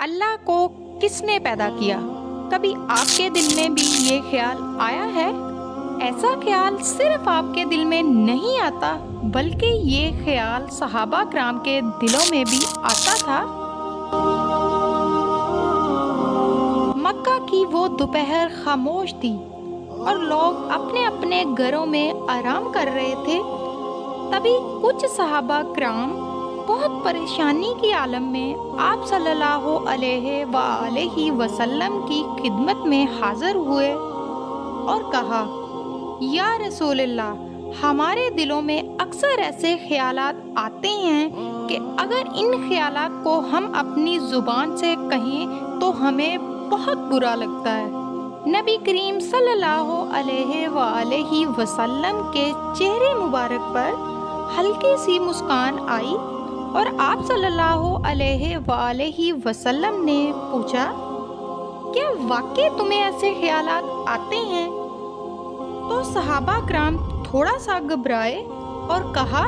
اللہ کو کس نے پیدا کیا؟ کبھی آپ کے دل میں بھی یہ خیال آیا ہے؟ ایسا خیال صرف آپ کے دل میں نہیں آتا بلکہ یہ خیال صحابہ کرام کے دلوں میں بھی آتا تھا۔ مکہ کی وہ دوپہر خاموش تھی اور لوگ اپنے اپنے گھروں میں آرام کر رہے تھے۔ تبھی کچھ صحابہ کرام بہت پریشانی کی عالم میں آپ صلی اللہ علیہ وآلہ وسلم کی خدمت میں حاضر ہوئے اور کہا، یا رسول اللہ، ہمارے دلوں میں اکثر ایسے خیالات آتے ہیں کہ اگر ان خیالات کو ہم اپنی زبان سے کہیں تو ہمیں بہت برا لگتا ہے۔ نبی کریم صلی اللہ علیہ وآلہ وسلم کے چہرے مبارک پر ہلکی سی مسکان آئی اور آپ صلی اللہ علیہ وآلہ وسلم نے پوچھا، کیا واقعی تمہیں ایسے خیالات آتے ہیں؟ تو صحابہ کرام تھوڑا سا گھبرائے اور کہا،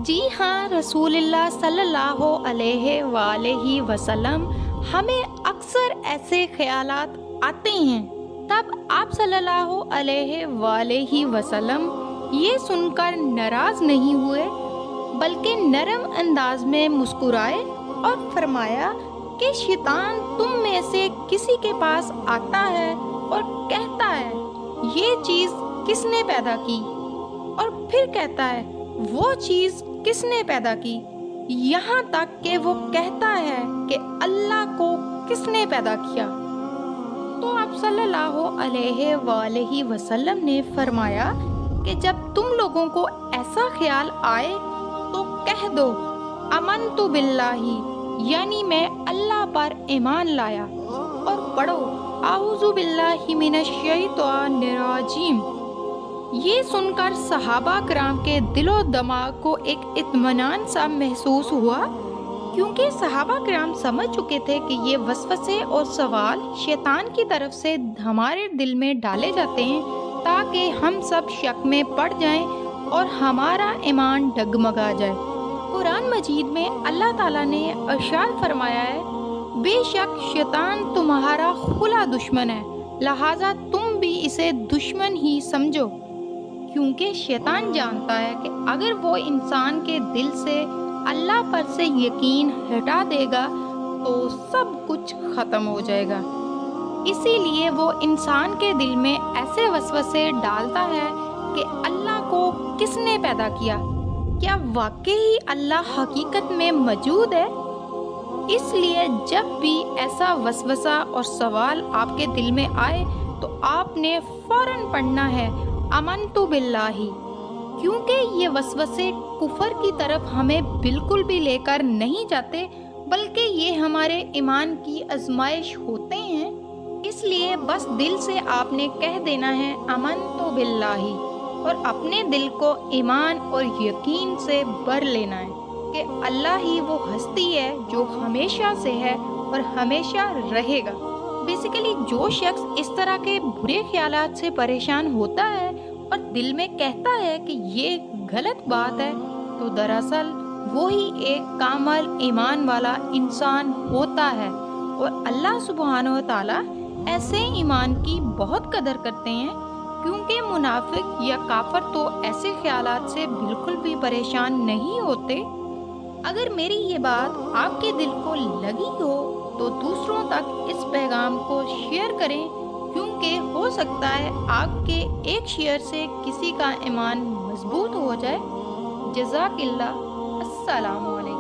جی ہاں رسول اللہ صلی اللہ علیہ وآلہ وسلم، ہمیں اکثر ایسے خیالات آتے ہیں۔ تب آپ صلی اللہ علیہ وآلہ وسلم یہ سن کر ناراض نہیں ہوئے بلکہ نرم انداز میں مسکرائے اور فرمایا کہ شیطان تم میں سے کسی کے پاس آتا ہے اور کہتا ہے، یہ چیز کس نے پیدا کی؟ اور پھر کہتا ہے، وہ چیز کس نے پیدا کی؟ یہاں تک کہ وہ کہتا ہے کہ اللہ کو کس نے پیدا کیا؟ تو آپ صلی اللہ علیہ وآلہ وسلم نے فرمایا کہ جب تم لوگوں کو ایسا خیال آئے تو کہہ دو، آمنت باللہ، یعنی میں اللہ پر ایمان لایا، اور پڑھو اعوذ باللہ من الشیطان الرجیم۔ یہ سن کر صحابہ کرام کے دل و دماغ کو ایک اطمینان سا محسوس ہوا، کیونکہ صحابہ کرام سمجھ چکے تھے کہ یہ وسوسے اور سوال شیطان کی طرف سے ہمارے دل میں ڈالے جاتے ہیں تاکہ ہم سب شک میں پڑ جائیں اور ہمارا ایمان ڈگمگا جائے۔ قرآن مجید میں اللہ تعالیٰ نے ارشاد فرمایا ہے، بے شک شیطان تمہارا کھلا دشمن ہے، لہٰذا تم بھی اسے دشمن ہی سمجھو، کیونکہ شیطان جانتا ہے کہ اگر وہ انسان کے دل سے اللہ پر سے یقین ہٹا دے گا تو سب کچھ ختم ہو جائے گا۔ اسی لیے وہ انسان کے دل میں ایسے وسوسے ڈالتا ہے کہ اللہ کو کس نے پیدا کیا؟ کیا واقعی اللہ حقیقت میں موجود ہے؟ اس لیے جب بھی ایسا وسوسہ اور سوال آپ کے دل میں آئے تو آپ نے فوراً پڑھنا ہے آمنت باللہ، کیونکہ یہ وسوسے کفر کی طرف ہمیں بالکل بھی لے کر نہیں جاتے بلکہ یہ ہمارے ایمان کی آزمائش ہوتے ہیں۔ اس لیے بس دل سے آپ نے کہہ دینا ہے آمنت باللہ، اور اپنے دل کو ایمان اور یقین سے بھر لینا ہے کہ اللہ ہی وہ ہستی ہے جو ہمیشہ سے ہے اور ہمیشہ رہے گا۔ بیسیکلی جو شخص اس طرح کے برے خیالات سے پریشان ہوتا ہے اور دل میں کہتا ہے کہ یہ غلط بات ہے، تو دراصل وہی ایک کامل ایمان والا انسان ہوتا ہے، اور اللہ سبحانہ و تعالیٰ ایسے ایمان کی بہت قدر کرتے ہیں، کیونکہ منافق یا کافر تو ایسے خیالات سے بالکل بھی پریشان نہیں ہوتے۔ اگر میری یہ بات آپ کے دل کو لگی ہو تو دوسروں تک اس پیغام کو شیئر کریں، کیونکہ ہو سکتا ہے آپ کے ایک شیئر سے کسی کا ایمان مضبوط ہو جائے۔ جزاک اللہ۔ السلام علیکم۔